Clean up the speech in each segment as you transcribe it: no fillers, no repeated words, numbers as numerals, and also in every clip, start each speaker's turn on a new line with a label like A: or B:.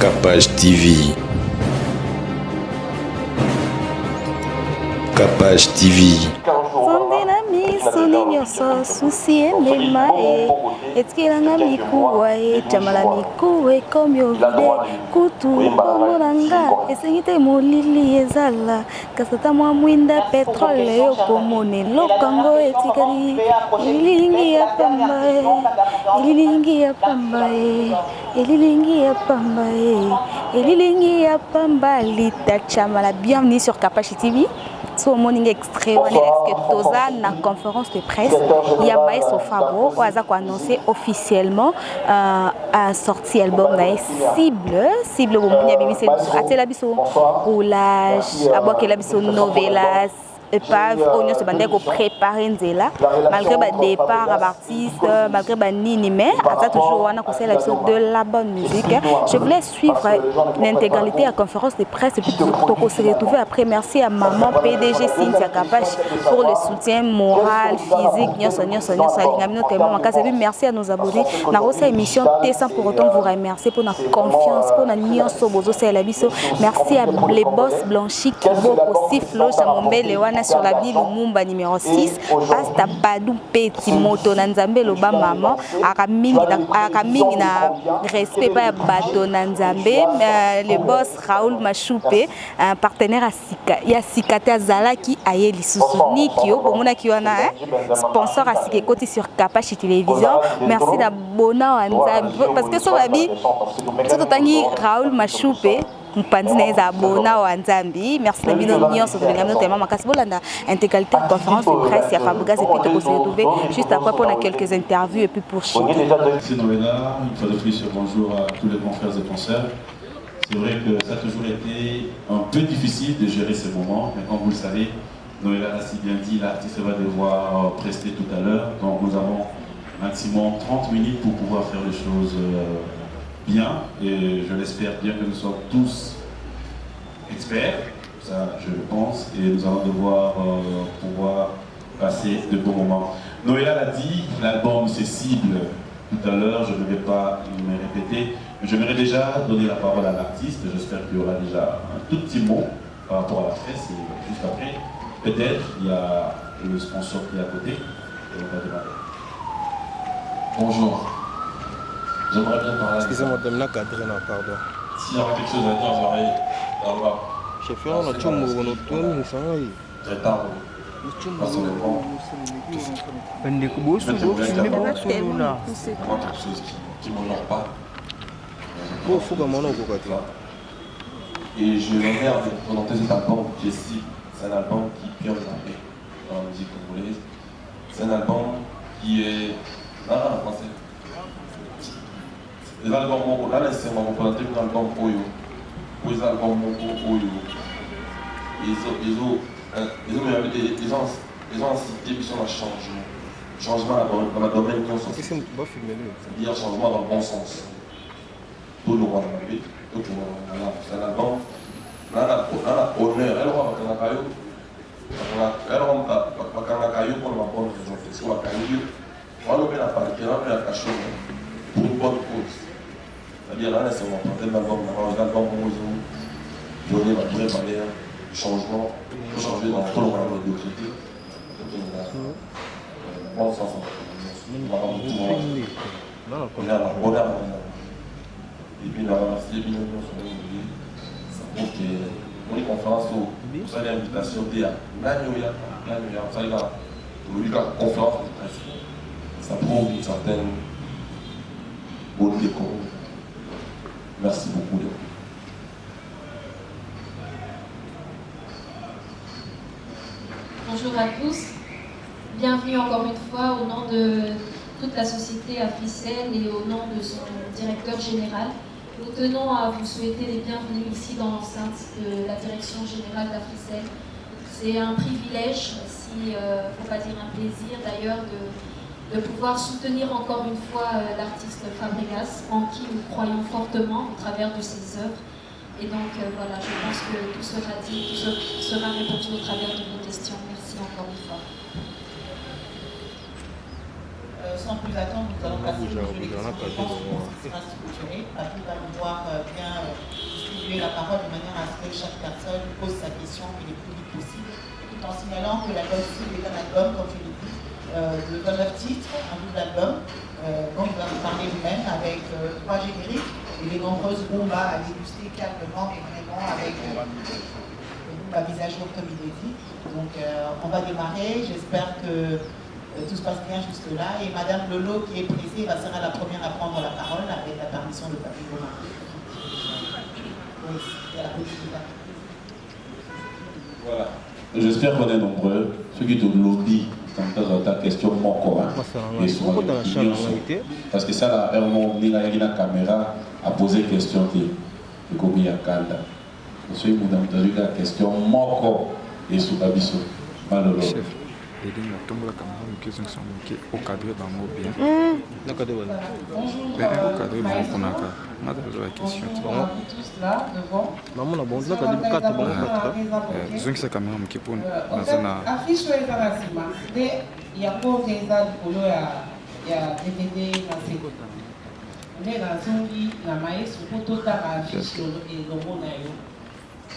A: Capage TV. Capage TV.
B: Sondela misuni nyonso susi emema e etikilanga mikuwa e chamala mikuwa ekomi ovide kutu bongo na nga esengi te molili ezala kasi ata mwa mwinda petrole yokomona eloko yango etikali elilingi ya pamba e elilingi ya pamba e elilingi ya pamba e elilingi ya pamba lita chamala. Bienvenue sur Capage TV. So morning extrait on est que toza na conférence de presse ya Maïs Ofabo oaza ko annoncer officiellement un sorti album na cible bomunya bimise atela biso roulage abokela biso novelas epave on se bandé ko préparer nzela malgré ba départ à artiste malgré ba nini mais ata toujours wana ko sela biso de la bonne musique. Je voulais suivre l'intégralité à la conférence de presse et puis toko se retrouver après. Merci à maman PDG Cynthia Capage pour le soutien moral physique merci à nos abonnés na rosa émission T sans pour autant vous remercier pour notre confiance pour notre nyonso bozo sela biso. Merci à les boss blanchis qui beaucoup siflo chamombele wana sur la ville Lumumba numéro 6 Pasta Badou Petit Moto Nanzambe Loba maman akamingi na respect pa bato Nanzambe le boss Raoul Machoupe un partenaire à Sikate Azalaki aye lisusu Nikio bomona kiwana sponsor à Sike côté sur Capage télévision. Merci d'abonner parce que so babi tout tangi Raoul Machoupe Mpandi na abona wa Nzambi. Merci na bino nyonso tolingami tellement makasi bolanda intégralité de conférence de presse ya Fabougas et puis to se retrouver juste après pour quelques interviews et puis pour Chine.
C: C'est Noëlla, une fois de plus bonjour à tous les confrères et consoeurs. C'est vrai que ça a toujours été un peu difficile de gérer ces moments, mais comme vous le savez, Noëlla l'a si bien dit, l'artiste va devoir prester tout à l'heure, donc nous avons maximum 30 minutes pour pouvoir faire les choses bien, et je l'espère bien que nous sommes tous experts, ça je le pense, et nous allons devoir pouvoir passer de bons moments. Noëlla l'a dit, l'album c'est cible tout à l'heure, je ne vais pas me répéter, mais j'aimerais déjà donner la parole à l'artiste, j'espère qu'il y aura déjà un tout petit mot par rapport à la presse, et juste après, peut-être il y a le sponsor qui est à côté, et on va démarrer. Bonjour. J'aimerais bien parler.
D: Excusez-moi, de me cadrer là, pardon.
C: S'il y aura quelque chose à dire, j'aurais.
D: Chef, on a tout le monde, on a ça.
C: Très tard. Personnellement. Je vais quelque chose qui ne m'honore pas. Et je l'honneur de présenter cet album qui est cible. C'est un album qui pionne dans la musique congolaise. C'est un album qui est. Non, en français. Les albums Moko, là c'est mon présenté un album Oyo. Pour les albums Moko Oyo. Ils ont incité qui sont dans le changement. Changement dans le domaine qui ont sorti. C'est-à-dire changement dans le bon sens. Tout le monde a vu. C'est un album. Là, honneur. Elle aura un caillou. Elle aura un caillou pour la bonne raison. C'est quoi un caillou? On va le la partie, on va le cacher pour une bonne cause. C'est-à-dire là, c'est mon problème d'album, l'album où ils ont donné ma vraie valeur, le changement, pour changer dans tout le monde de médiocrité. Donc il y a un bon sens. On va avoir tout le monde. On est à la bonne âme. Et puis, on va remercier bien ça prouve que pour les conférences, vous savez l'invitation d'IA. Nagnoya, vous savez là, la conférence de presse. Ça prouve une certaine beauté. Merci beaucoup.
E: Bonjour à tous. Bienvenue encore une fois au nom de toute la société Africell et au nom de son directeur général. Nous tenons à vous souhaiter les bienvenus ici dans l'enceinte de la direction générale d'Africell. C'est un privilège, si faut pas dire un plaisir d'ailleurs, de pouvoir soutenir encore une fois l'artiste Fabregas, en qui nous croyons fortement au travers de ses œuvres. Et donc voilà, je pense que tout sera dit, tout sera répondu au travers de vos questions. Merci encore une fois.
F: Sans plus attendre, nous allons passer aux élections institutionnelles. À tout à pouvoir bien distribuer la parole de manière à ce que chaque personne pose sa question le plus vite possible, tout en signalant que l'album cible est un album, comme je l'ai dit, de 29 titres, un double album, dont il va vous parler lui-même avec 3 génériques et les nombreuses bombas à déguster calmement et vraiment avec un visage haut comme il est dit. Donc on va démarrer, j'espère que tout se passe bien jusque là et Madame Lolo qui est pressée sera la première à prendre la parole avec la permission de Papi Goma. Oui, c'est la petite étape.
C: Voilà. J'espère qu'on est nombreux. Ceux qui te l'audit dans ta question, mon corps. Parce que ça, là, on a la caméra à poser question de Gomi Akanda. Ceux qui ont entendu la question, mon corps et sous Babiso. Malheureux.
G: Au cadre bango bien. Au cadre bango konaka. On a toujours la question.
F: Tous là devant.
D: Maman na bon là quand 4 bon 4.
G: Zungi sa caméra mkipo na sana.
F: Affiche eza na sima. De yango eza likolo ya DVD na seko. Nde na zungi na mayesu po totaka affiche elongo na yo.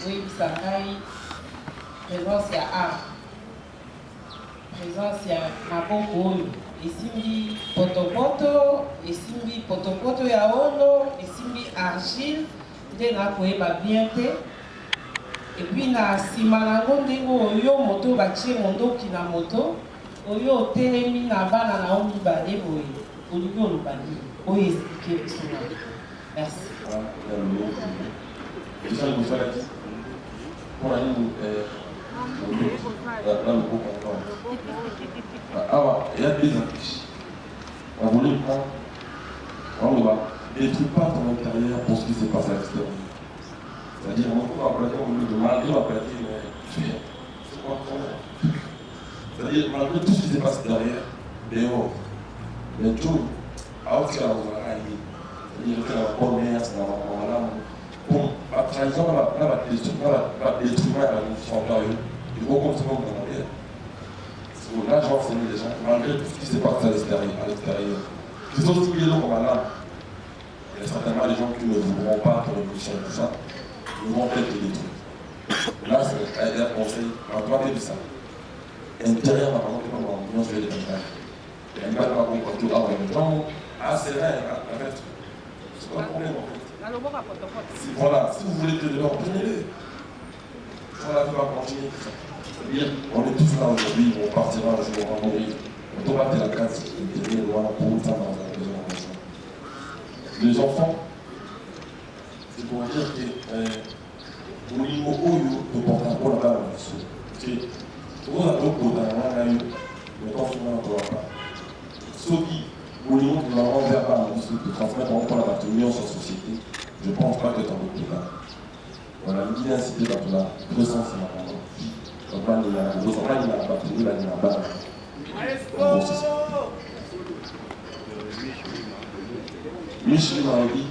F: Oyebisa ngai présence ya art. Présence ya maboko oyo esimbi potopoto ya olo esimbi argile nde nakoyeba bien te epuis na nsima nango ndenge oyo moto batie mondoki na moto oyo otelemi na bana na yo mibale boye olingi oloba nini oyo esplike biso na merci.
C: Alors, il y a des affiches. On voulait prendre, on va détruire pas ton intérieur pour ce qui se passe à l'extérieur. C'est-à-dire, on va plaquer, on veut malgré la plaquer, mais c'est pas trop. C'est-à-dire, malgré tout ce qui se passe derrière, dehors, mais tout, alors que la c'est-à-dire que la première, c'est la maman. Bon, la trahison, la détruire à la mission intérieure. Il faut continuer dans la vie. Là, j'ai enseigné les gens, malgré tout ce qui se passe à l'extérieur. Qui sont tous les gens comme là. Il y a certainement des gens qui ne voudront pas pour révolution et tout ça. Ils vont peut-être les détruire. Là, c'est un conseil. On doit dire ça. Intérieur, par exemple, on va en faire des bagages. Il y a une balle par contre, tout avant les gens. Ah, c'est vrai, en fait. C'est pas un problème, en fait. Voilà, si vous voulez tenir, tenez-les. Voilà, tu vas continuer tout ça. C'est-à-dire, on est tous là aujourd'hui, on partira un jour, on va mourir. On doit battre la case et tenir loin pour une femme dans la maison. Les enfants, c'est pour dire que au niveau où ils portent un peu là-bas, parce que tout ça doit être dans la main, mais quand on ne voit pas. Ceux qui, au niveau de la main vers la de transmettre encore la bâtonnière sur la société, je ne pense pas que tu en veux plus là. Voilà, l'identité dans la présence de la maman. Donc, il y a la bâtonnière, il y a la base. Michel Marie,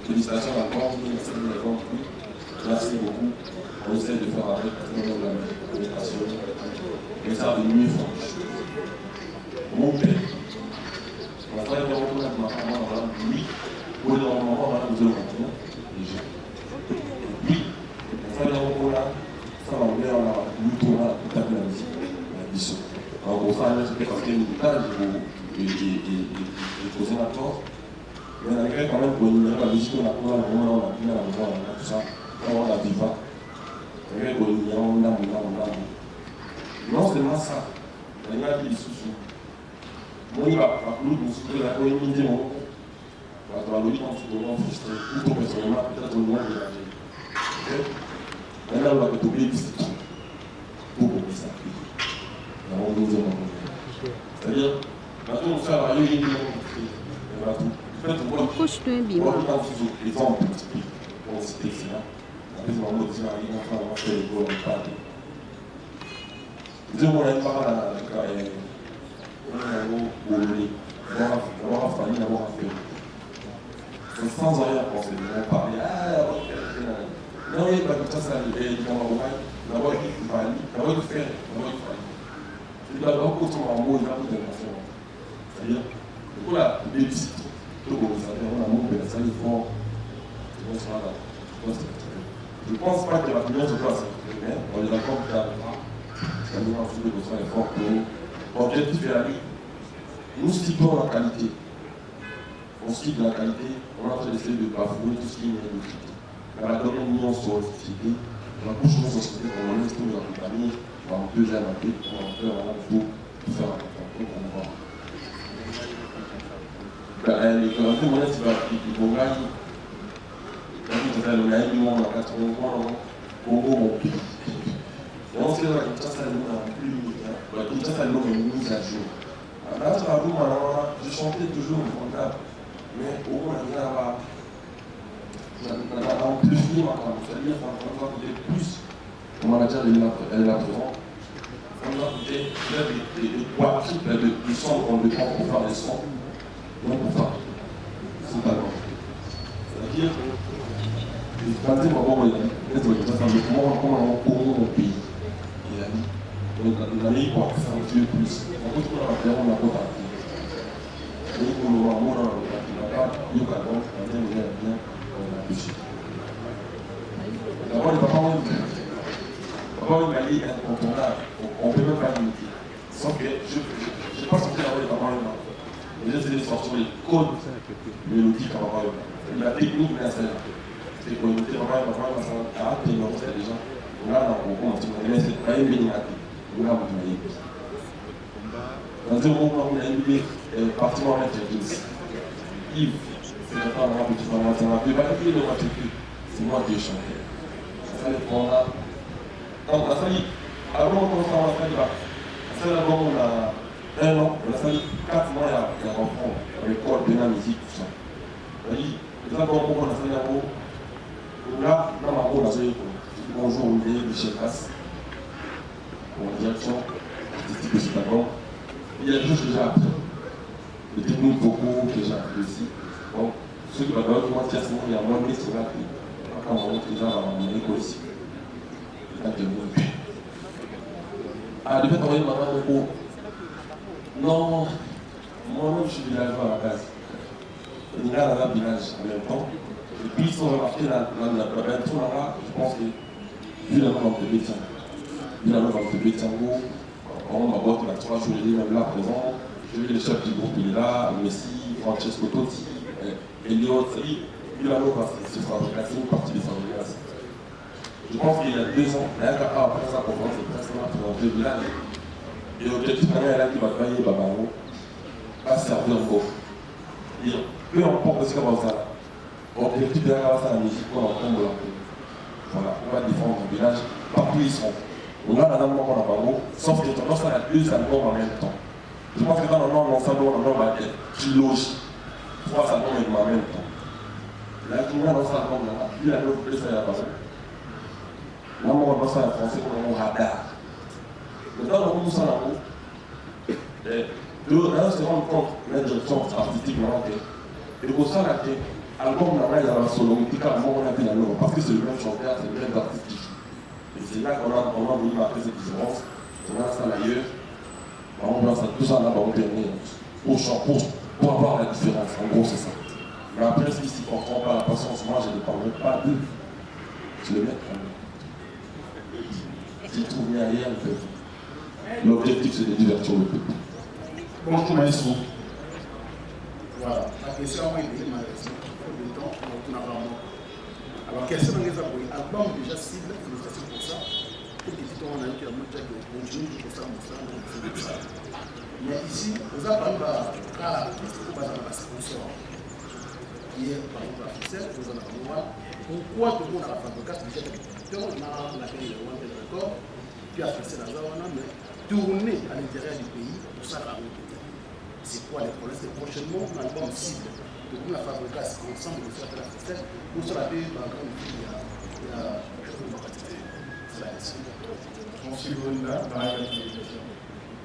C: félicitations encore, merci beaucoup. On essaie de faire avec la communication. Mais ça de mieux franche. Mon père, on a travaillé avec ma maman, lui, pour le moment, on va nous le continent. Et puis, on travaille avec mon père, ça va ouvrir la tout à fait la musique, la mission. Alors, on travaille avec parce qu'il y a une tâche et poser la porte. Mais on a quand même pour la musique, on a tout ça, on a viva. Non seulement ça, il y a des sous-sous. Moi, il va plus de la communauté, on va le dire en se frustré, tout personnellement, peut-être au moins de la vie. Maintenant, on va te oublier ici pour qu'on puisse s'appliquer. C'est-à-dire, maintenant, on fait la réunion, on va tout.
B: Couche de un bima.
C: Sans arrière-pensée, on parle. Non, il n'y a pas de ça, d'abord il fait. Il doit d'abord construire un mot, il va tout dépenser. C'est-à-dire, du coup, là, les petits. On a mon père, ça il faut. Je ne pense pas que la opinion se fasse, mais on est d'accord que ça nous a fait de besoin d'efforts pour l'objectif est la vie. Nous ciblons la qualité. On cible la qualité, on est en train d'essayer de bafouer tout ce qui est logique. Dans la domaine union sur la société, on couche nos sociétés congolaises, tous les accompagnés, on va en deuxième appel, on va faire un pour faire un concours qu'on va. Les garanties monnaie, c'est le Bongaï. Le Naïm, on a 80 ans, Congo, mon pays. Et on sait que la Kinshasa, elle est plus. La Kinshasa, elle est mise à jour. Là, je chantais toujours au comptable, mais au moins, on a amplifié ma femme. C'est-à-dire qu'on va coûter plus. Mon manager, elle est là présente. On va coûter des quadruples de sons qu'on dépend pour faire des sons. Non, pour ça. C'est pas bon. C'est-à-dire, quand il m'a dit, comment on court au pays. Il a dit. Donc, on a mis quoi, ça va tuer plus. On peut trouver la terre, on a pas parti. Donc, on va voir, on n'a pas, il y a pas de bien, on a touché. D'abord, le papa, il m'a dit incontournable. On ne peut même pas limiter. Sauf que je n'ai pas sorti d'abord le papa, mais j'ai essayé de sortir les codes mélodiques à papa. La technique, c'est c'est qu'on était papa, ça a été déjà. Là, on commence à me dire, c'est pas une bénédiction. Dans un moment où on a eu particulièrement Yves, c'est le temps de petit moment, ça m'a fait valider le matricule. C'est moi qui ai chanté. Ça fait qu'on a. Donc, on a fallu, avant qu'on commence à faire là, ça fait d'abord on a 1 an, on a fallu 4 mois à reprendre l'école de la musique, tout ça. C'est d'abord on a fait d'abord. Là, dans ma rôle, bonjour Olivier Michel Casse. Pour la direction artistique de cet album. Il y a des choses que j'ai appris. Des techniques vocaux que j'ai appris aussi. Donc, ceux qui m'adorent, moi, tiens, sinon, il y a moins de c'est là que quand on rentre déjà à mon école ici. C'est là que je me ah, de fait, on va y aller non, moi-même, je suis villageois à la base. Il y a un village en même temps. Et puis, ils ont remarqué la peinture là-bas, je pense que, vu la langue de Bétian. Il a l'homme de Bétiango, on m'a boîte il a 3 jours, il est même là présent. Je vais le chef du groupe, il est là, Messi, Francesco Totti, Elliot, il a l'homme, c'est une partie des fabrications. Je pense qu'il y a 2 ans, après sa conférence, c'est presque là présenté le village. Et l'objectif maintenant, elle a dit, Babaye Babaro, pas servir encore. Peu importe ce qu'on va faire. L'objectif de la musique, on entend de la paix. Voilà, on va défendre le village, partout ils sont. On a la dame qu'on a pas beau, sauf que tendance à la 2 albums en même temps. Je pense que dans le nom, on va être tu loges 3 albums en même temps. Là, tout le monde dans l'album là, puis la note plus à la base. Là, on va passer en français pour un radar. Maintenant, on va ça là-haut. Là, se rendre compte de la direction artistique maintenant que. Et pour ça, là, l'album là, il y a la sonorité, carrément, on a vu la note, parce que c'est le même chanteur, c'est le même artiste qui joue. Et c'est là qu'on a voulu marquer cette différence. On a ça ailleurs. On a tout ça là, on permet pour avoir la différence. En gros, c'est ça. Mais après, ce qui s'y comprend pas la patience, moi, je ne parlerai pas d'eux. Je le mets quand même. S'ils trouvent rien ailleurs, ils peuvent. L'objectif, c'est de divertir le peuple.
H: Bonjour, maestro. Voilà. La question est ma question. Alors, quels sont les albums déjà cibles, félicitations pour ça. Et puis, on a eu qui a montré que continue pour ça. Mais ici, nous avons l'artiste pour la sponsor. Qui est, par exemple, la ficelle, nous en avons un. Pourquoi tout le monde a la fabrication déjà on a laquelle il y a un tel record, puis a fait la zone, mais tourner à l'intérieur du pays, pour ça, la route. C'est quoi les problèmes? C'est prochainement un album cible. Donc, on a fabriqué ensemble de faire la ficelle. Pour ça, la paix, par exemple, il y a c'est la question.
I: Monsieur Brunna, par la télévision.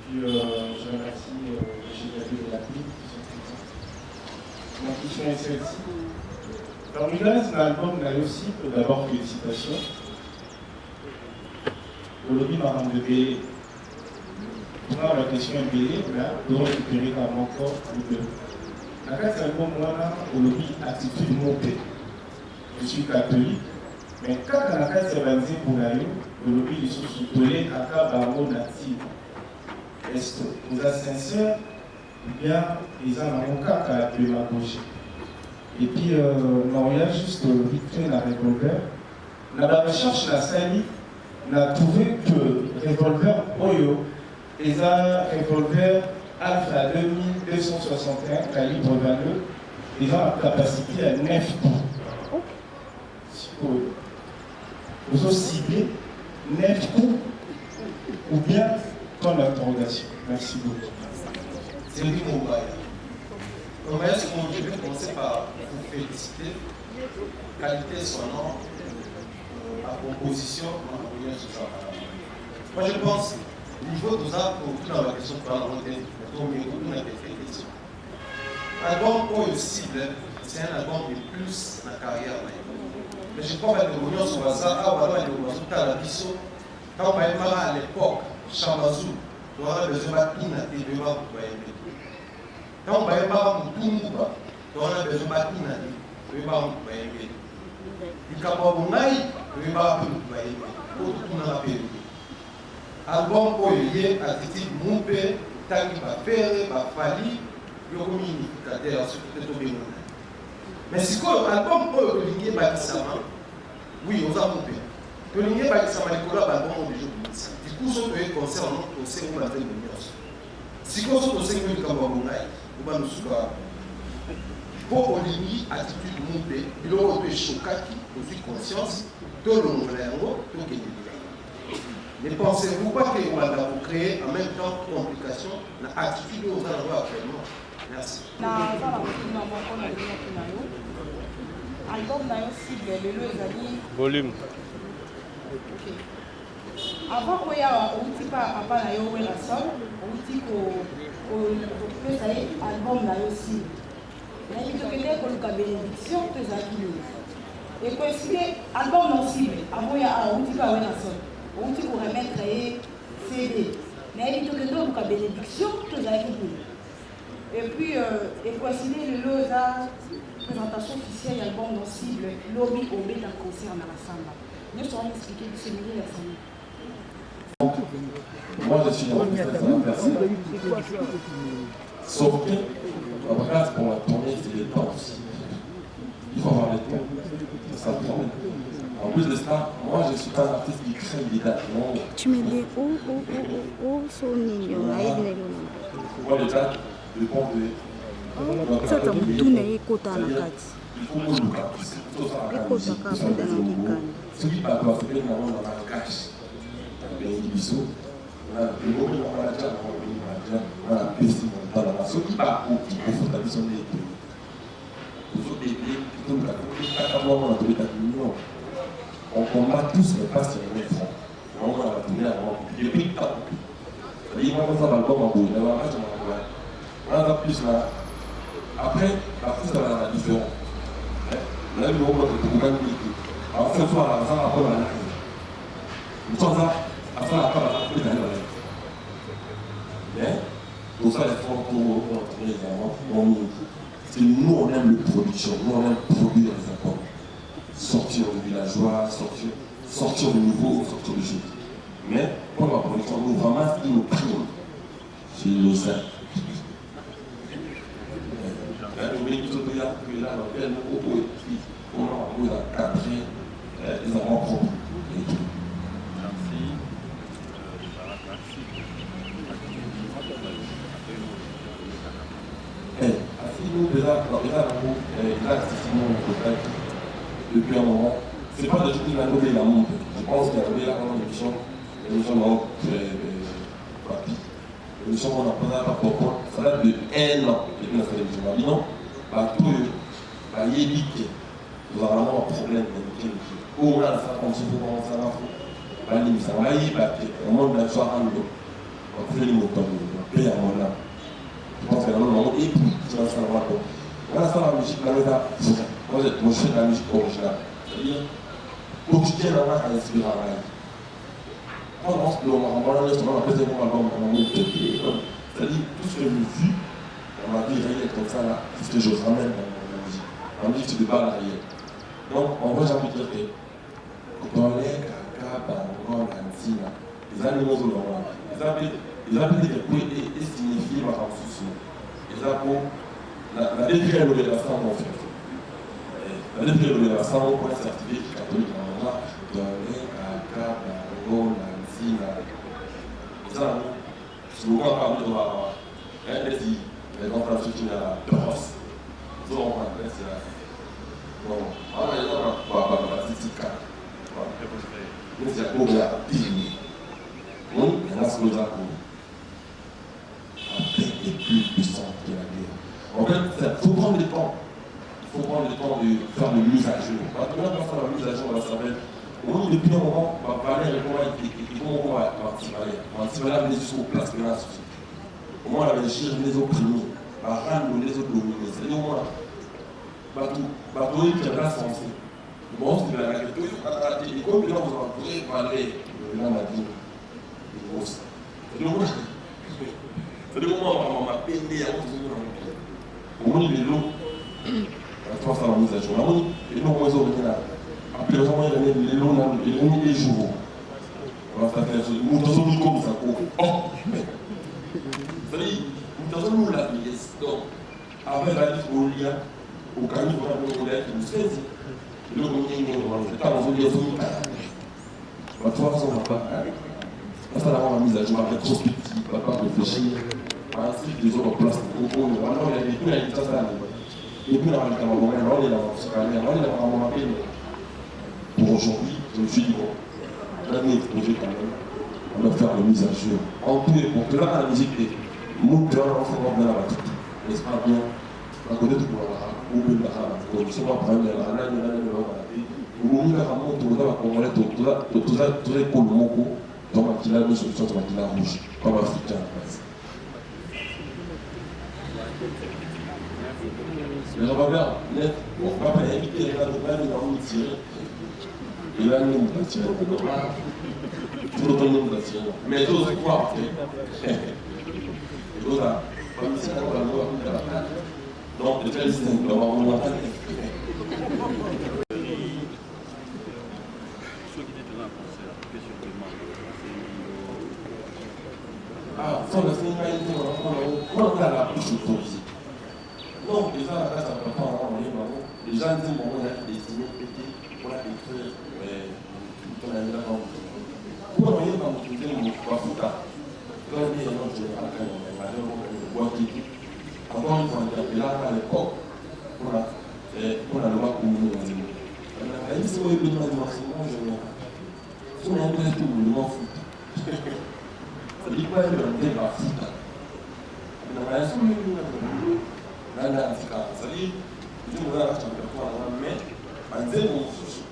I: Puis, je remercie Michel de la clinique. Ma question est celle-ci. Alors, Mugaz, l'album là aussi, d'abord félicitations. Aujourd'hui, Madame de B, pour la question est payée, là, de récupérer encore le la carte album, moi, aujourd'hui, attitude montée. Je suis catholique, Mais quand on a fait ces banzés pour la le lobby ils sont soutolés à cas barreau natif. Est-ce que vous êtes sincère ou bien ils ont un cas à la démagogie? Et puis, non, il y a juste vite fait la revolver. Dans la recherche, la salle, on a trouvé que revolver Oyo, ils ont un revolver Alpha 2261 calibre 22, ils ont la capacité à 9 coups. Vous avez ciblé 9 coups ou bien ton interrogation. Merci beaucoup.
C: C'est du Mobile. Donc, je vais commencer par vous féliciter. Qualité sonore, la composition, moi je pense, au niveau de ça, pour tout dans la question de parler, on a des questions. L'album pour le cible, c'est un album de plus dans la carrière. Mais je crois que l'union sur ça, quand on à l'époque, Chambazou, on a besoin de tout quand on va pas tout mouba, on a besoin de matina, on va pas y il y a pas de maï, on va pas pour tout dans la période. Album pour y attitude moupé, tangi pas faire, pas fali, yo communicateur sur tout le monde. Mais si quoi album pour le lier bâtissement, oui, on a moupé. Le lier bâtissement les collabs album de jour. Du coup, on peut concernant au sein de la tête de l'union. Si quoi sont au sein de Kababongaï. Pour Oligny, attitude montée, il aura été choqué, aussi conscience, tout le monde tout le monde. Ne pensez-vous pas que Rwanda vous créer en même temps complication, l'attitude aux endroits actuellement? Merci.
D: Volume.
J: Avant qu'on y ait un pas à la yo la somme, on dit que ça y est album là aussi. Mais il faut que les gens aient bénédiction que ça qui et coïncider album non cible. Avant il y a un outil pas la somme. On dit qu'on remettre CD. Mais il faut que les gens aient bénédiction que ça qui et puis et coïncider le lot là présentation officielle album non cible. Lobby au bêta concert dans la salle. Nous sommes expliquer du séminaire la salle.
C: Moi, je suis dans cette personne. Sauf que, après, pour la tournée, c'est le temps aussi. Il faut avoir le temps. Ça prend. En plus de ça, moi, je ne suis pas un artiste qui crée immédiatement.
B: Tu me dis où sont les gens?
C: Moi, le temps, le compte de.
B: Ça, c'est tout n'est pas dans la carte.
C: Il faut que nous le
B: fasse.
C: Ce qui va doit faire dans la cache. Le moment où on a déjà on a baissé dans la ce qui va au confortabiliser les deux. Les autres bébés, tout le monde on combat tous les passes sur les fronts. On va la tourner avant. Depuis le temps. Il va commencer à l'album en bout. Il va avoir un an plus là. Après, l'artiste va la différence. Là, le moment où on va alors, ce soir, ça va pas la une chose là, après la part, on peut aller mais pour ça, il faut qu'on les avant. C'est nous, on aime le production, nous, on aime produire les accords. Sortir du villageois, sortir du nouveau, sortir du jeu. Mais pour la production, nous, vraiment, il nous prime. C'est le sein. Le métier de là, dans lequel nous, on a cadré les enfants propres. Nous, déjà, effectivement, depuis un moment, c'est pas de tout qui va donner la montre. Je pense qu'il y avait là pendant l'émission Maroc, l'émission on a posé à pourquoi. Ça date de 1 an depuis la télévision. On a dit non, tout il y a nous avons vraiment un problème de au moins ça, comme si vous commencez à la limite, ça va y aller, au monde de la soirée, on fait les mots, on paye à mon âme. Je pense que dans le monde, et puis, tu vas savoir quoi. Voilà, ça, la musique, la méta, moi, je fais de la musique originale. C'est-à-dire, quotidien, on a un inspiré à la vie. Moi, je pense que on appelle ça un album, c'est-à-dire, tout ce que j'ai vu dans ma vie réelle comme ça, là, c'est ce que je ramène dans la musique. La musique, c'est de bas à l'arrière. Donc, en vrai, j'ai envie de dire que Dolé, Kaka, Bangon, Antina. Les animaux de l'Orient. Ils appellent des couilles et signifient ma souci. Ils appellent la défilée de la sang en fait. La défilée de la sang pour être certifié catholique en Orient. Dolé, Kaka, Bangon, Antina. Ils ont souvent parlé de la les enfants qui ont la brosse. Ils ont un peu de bon, alors il y a un petit cas. Mais c'est un peu de la pile. Oui, il y a un peu de la pile. Après, il est plus puissant que la guerre. En fait, il faut prendre le temps. Il faut prendre le temps de faire de mise à jour. Maintenant, on va faire la mise à jour, on va s'appeler. Oui, depuis un moment, on va parler avec moi et comment on va participer. On va participer à jusqu'aux places de la société. Comment on va réussir les opprimés, à rendre les autres dominés. C'est-à-dire, moi, bateau qui est là censé. Bon, c'est la question. Et comme là, vous avez parlé de la maladie. C'est le moment où on m'a peine à vous. Au moins, il est long. À toi, ça va mise à jour. Et nous, on va revenir là. Après, on va revenir les longs, les jours. On va faire des choses. Nous, nous sommes comme ça. Oh, c'est-à-dire, nous sommes là, donc, avec la liste au lien, au camion, on va faire une saisie. Le gouvernement, on va faire dans une liaison. De toute façon, on va pas. Ça, là, on va mise à jour avec trop petit, on va pas réfléchir. Ensuite, les autres places, on va il y a des trucs à l'État. Et puis, on va aller dans le pour aujourd'hui, je me suis dit, bon, l'année exposée quand même, on va faire la mise à jour. En tout et pour que là, la musique est moteur, on fait bien la batterie. N'est-ce pas bien? À côté de Kouara, ou bien la Hara, comme c'est moi, par exemple, la Hara, il y a la ou bien la Hara, tout ça, tout les pôles moko, dans ma kila, une solution sur ma kila rouge, comme africain. Mais on va faire, on va pas éviter les gars de bain, on va tirer. Et là, nous, on va tirer. Tout le temps, nous, on va tirer. Mais tous, c'est quoi? Et tous, là, comme si on va le voir, donc, le tel système, on va vous montrer. Ah, ça, on a fait une qualité, on a la bouche autorisée. Non, déjà, là, ça ne peut pas avoir les gens. Les gens disent, bon, on a destiné, pété, on a écrit, on a mis la langue. Pour envoyer dans notre côté, on va foutre. Quand on dit, non, je vais pas faire, on va le bois qui dit. Encore une fois, on a là, à l'époque, on a le droit pour nous. On a dit, si vous avez besoin de l'enseignement, je vais. Si on a besoin de tout, on va foutre. Ça dit quoi, il y a un foutre. On a un souvenir. Là, c'est-à-dire, nous avons acheté un peu à mais en zéro souci.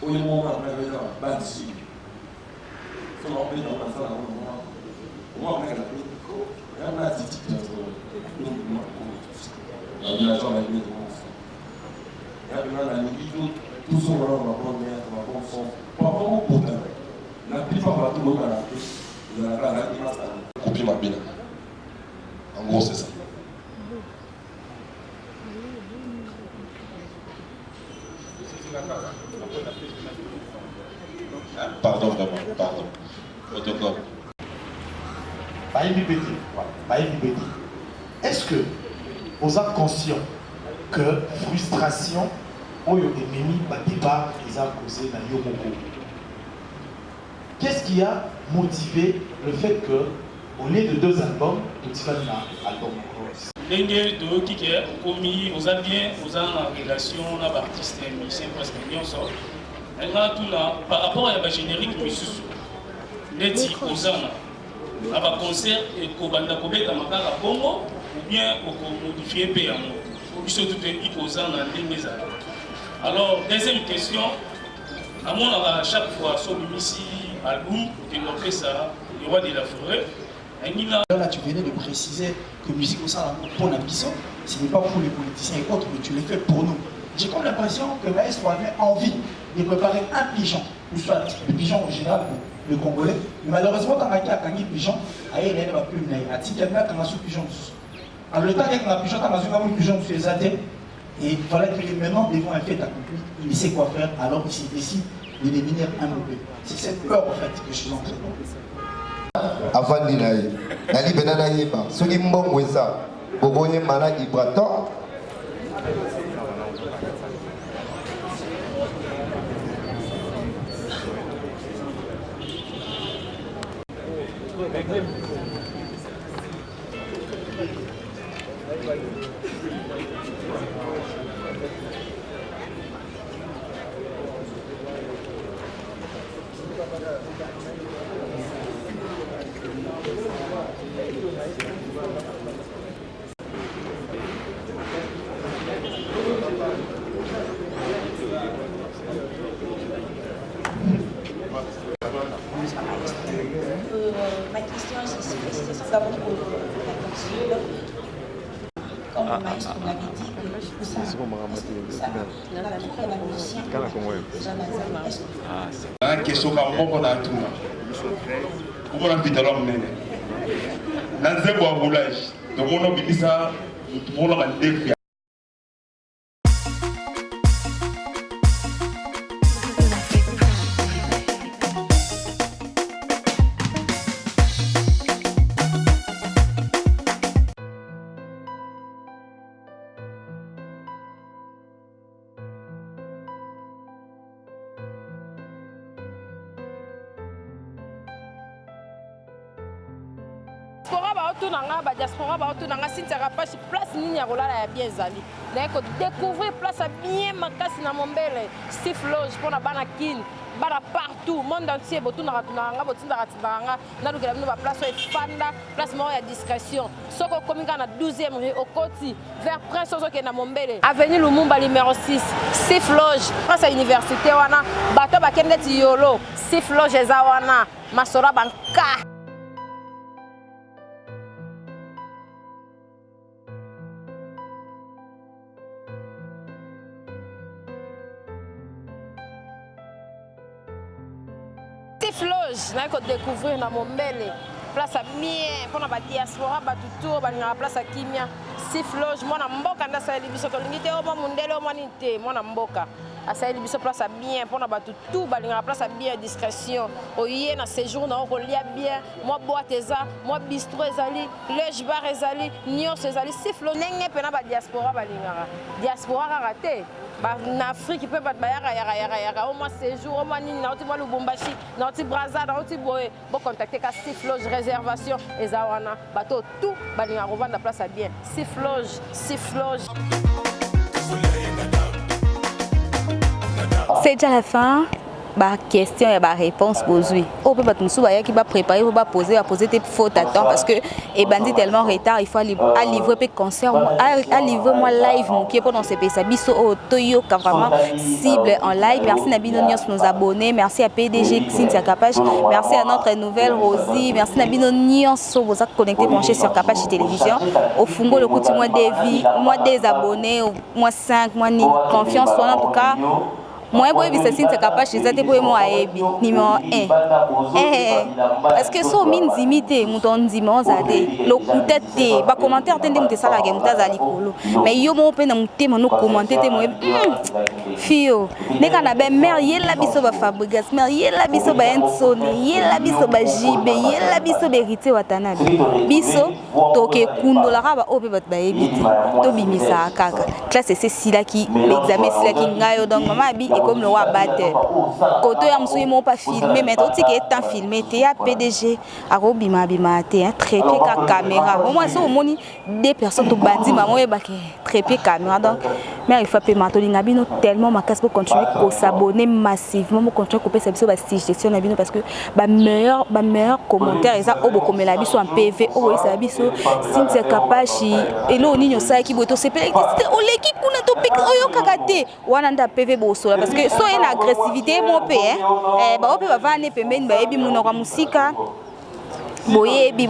C: Au moment où on a fait un bas dessus, si on a fait dans la salle, on va faire la paix. Il y a un petit peu de la village avec les enfants. Il y a un individu, tout ce moment, on va prendre un bon son. Pas vraiment pourtant. La plupart va tout le monde à la paix. Il y a la image à couper ma bine. En gros, c'est ça. Pardon, vraiment, pardon. Protocole.
H: Est-ce que vous êtes conscient que frustration, oyo ememi débat qui a causé dans Yomoko? Qu'est-ce qui a motivé le fait que, au lieu de 2 albums, tout ça un album?
K: Ndenge toyoki ke okomi oza bien oza na relation na baartiste musicien presque nyonso nga tuna par rapport ya bagénérique misusu neti oza na baconcert ekobanda kobetama kaka bongo ou bien okomodifie mpe yango biso tutoyebi koza na ndenge ezala. Alors deuxième question namonaka chaque fois so bimisi album okengopesa le roi de la forêt.
L: Là, tu venais de préciser que musique au sein pour la mission, ce n'est pas pour les politiciens et autres, mais tu le fais pour nous. J'ai comme l'impression que Maestro avait envie de préparer un pigeon, ou soit le pigeon en général pour le Congolais. Mais malheureusement, quand on a gagné pigeon, il y a un peu de pigeon. Alors le temps qu'il y a un pigeon, quand on a un pigeon sur les athées, et il fallait que maintenant, devant un fait accompli, il sait quoi faire, alors il s'est décidé de devenir un mauvais. C'est cette peur en fait que je suis en train de
M: avant de naïe, nali benana yeba, soki mbongo eza, boboye mana ibraton.
N: Ma question c'est d'abord pour la consul. Comme le maestro l'avait dit, que ça,
O: la question qu'on a tout. On a vu dans l'homme. Dans un roulage, donc on a vu ça, on a défi.
P: diaspora ba otunanga Cynthia Kapashi place nini ya kolala ya bien ezali na ko découvrir place bien makasi na Mombele Steve Loge pour na bana kin bana partout monde entier botunanga tunanga botindaka tindanga na lukela bino ba place efanda place moko ya discrétion soko komika na 12e rue Okoti vers Prince Ozoke na Mombele avenue Lumumba numéro 6 Steve Loge place à université wana bato bakende ti yolo Steve Loge eza wana masora banka. Loge, na ko découvrir na Mombele place à bien pour na ba diaspora ba tutour ba na place à Kimia Steve Loge mona mboka nda sa libiso to lingite o mundele o manite mona mboka asa libiso place à bien pour na ba tutour ba na place à bien discrétion o yé na séjour na ko lia bien moi boîte eza moi bistrot ezali loge bar ezali nyos ezali Steve Loge nenge pe na ba diaspora ba lingara diaspora raté en Afrique, peut pas au moins séjour, au moins Lubumbashi, Brazza, contacter Steve Loge, réservation, et Zawana, bateau, tout, la place à bien. Steve Loge.
B: C'est déjà la fin. Bah question et bah réponse posée. On peut pas tout souvoir qui va préparer, on va poser tes fautes à temps parce que et bandit tellement retard, il faut à livrer peu concert, à livrer moi live mon qui pendant ces pays ça biso au Toyo qui vraiment cible en live. Merci Nabino Nyos nos abonnés, merci à PDG Cynthia Kapashi, merci à notre nouvelle Rosie, merci Nabino Nyos vous êtes connectés branchés sur Kapashi télévision. Au Fungo le coup moi des vies, moi des abonnés, moi 5, moi ni confiance en tout cas. Moi, je suis Cynthia Kapashi, je suis numéro 1. Est-ce que so min zimite muton dimon zade le coutet te ba commentaire tende mute sala ge mutaza likolo mais yo mo pe na mute mo commenter te mo fio ne kana be mer yela biso ba Fabrigas mer yela biso ba Ensoni yela biso ba Jibe yela biso berité watana biso toke kundola ba ope bat ba ebite to bimisa kaka classe c'est sila qui l'examen sila qui ngayo donc maman bi comme le roi batteur koto ya msuyi mo pas filmer mais tout qui est en filmé te ya PDG arobima bima te trépied ka caméra au moins ça au moni deux personnes to bandi maman e ba ke trépied caméra donc mais il faut payer matolinga bino tellement ma casse pour continuer ko s'abonner massivement pour continuer couper ça biso ba suggestion na bino parce que ba meilleur commentaire et ça au boko mela biso en PV o ça biso Cynthia Kapashi et lo ninyo ça qui boto c'est o l'équipe kuna to pique oyo kakate wana nda PV boso parce que so une agressivité mon pe ba ope ba vane pembeni ba ebi muna kwa musika boyebi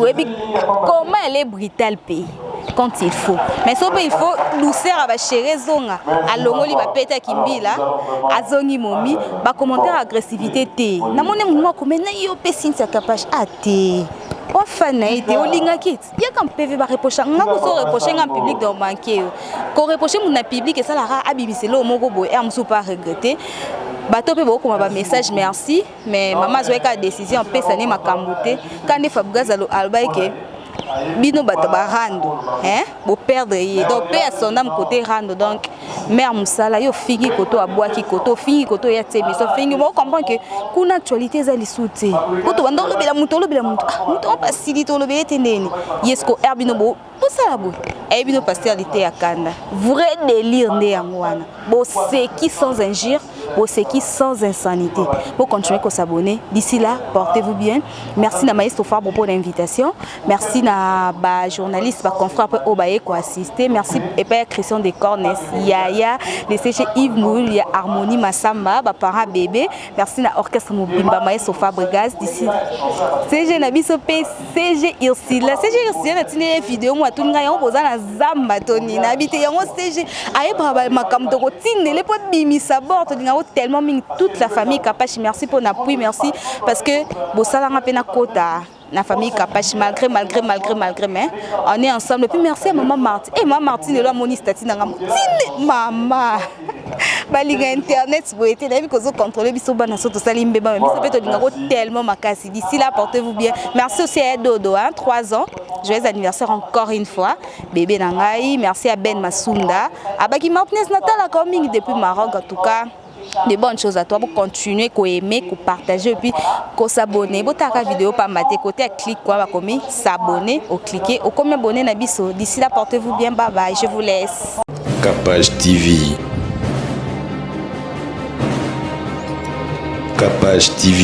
B: comment elle est brutale pays quand il faut mais so il faut douceur à ba chérie zonga alongoli ba peta kimbila azongi momi ba commentaire agressivité te na mone mo ko mena yo pe Cynthia Kapashi ate o fana ite o linga kit ya kam PV ba reprocher nga ko so reprocher en public dans manquer ko reprocher mon public et ça la abibiselo moko boy am sou pas regretter bato pe boko ma message merci mais maman zoeka décision pesa ne makambote quand ne Fabregas albaike bino bato ba rando bo perdre yi donc pe son âme côté rando donc mère musala yo fingi koto abwaki koto fingi koto ya tebi so fingi mo comprendre que kuna actualité za lisute koto bando lobela muto muto pas silito lobela tenene yesko herbino bo ça bo et bino pastoralité ya kanda vrai délire nde yangwana bo c'est qui sans injure bo c'est qui sans insanité pour continuer à s'abonner d'ici là portez-vous bien merci na maestro Fabre pour l'invitation merci na ba journaliste ba confrère pour obaye ko assister merci et père Christian de Cornes Yaya le CG Yves Moul ya Harmonie Massamba ba parent bébé merci na orchestre Mobimba maestro Fabregas d'ici CG na biso p CG Ursula na tine vidéo moi tout nga yon boza na zamba toni na habité yango CG aye ba makamto ko tinele po bimisa bord nga tellement toute la famille Kapachi merci pour l'appui merci parce que bosalanga pena kota la famille Kapachi malgré mais on est ensemble et puis merci à maman Martine et maman Martine là moni statine nga maman balinga internet bo été d'avis kozo contrôler biso bana soto salimbe ba biso peto dinga tellement makasi d'ici là portez-vous bien merci aussi à Dodo 3 ans joyeux anniversaire encore une fois bébé nangai merci à Ben Masunda abaki Martinez Natal coming depuis Maroc en tout cas des bonnes choses à toi pour continuer à aimer, à partager et puis à s'abonner. Si tu as une vidéo, pas mater côté clic quoi comme s'abonner ou cliquer ou comme abonner na biso. D'ici là portez-vous bien, bye bye, je vous laisse.
A: Kapage TV. Kapage TV.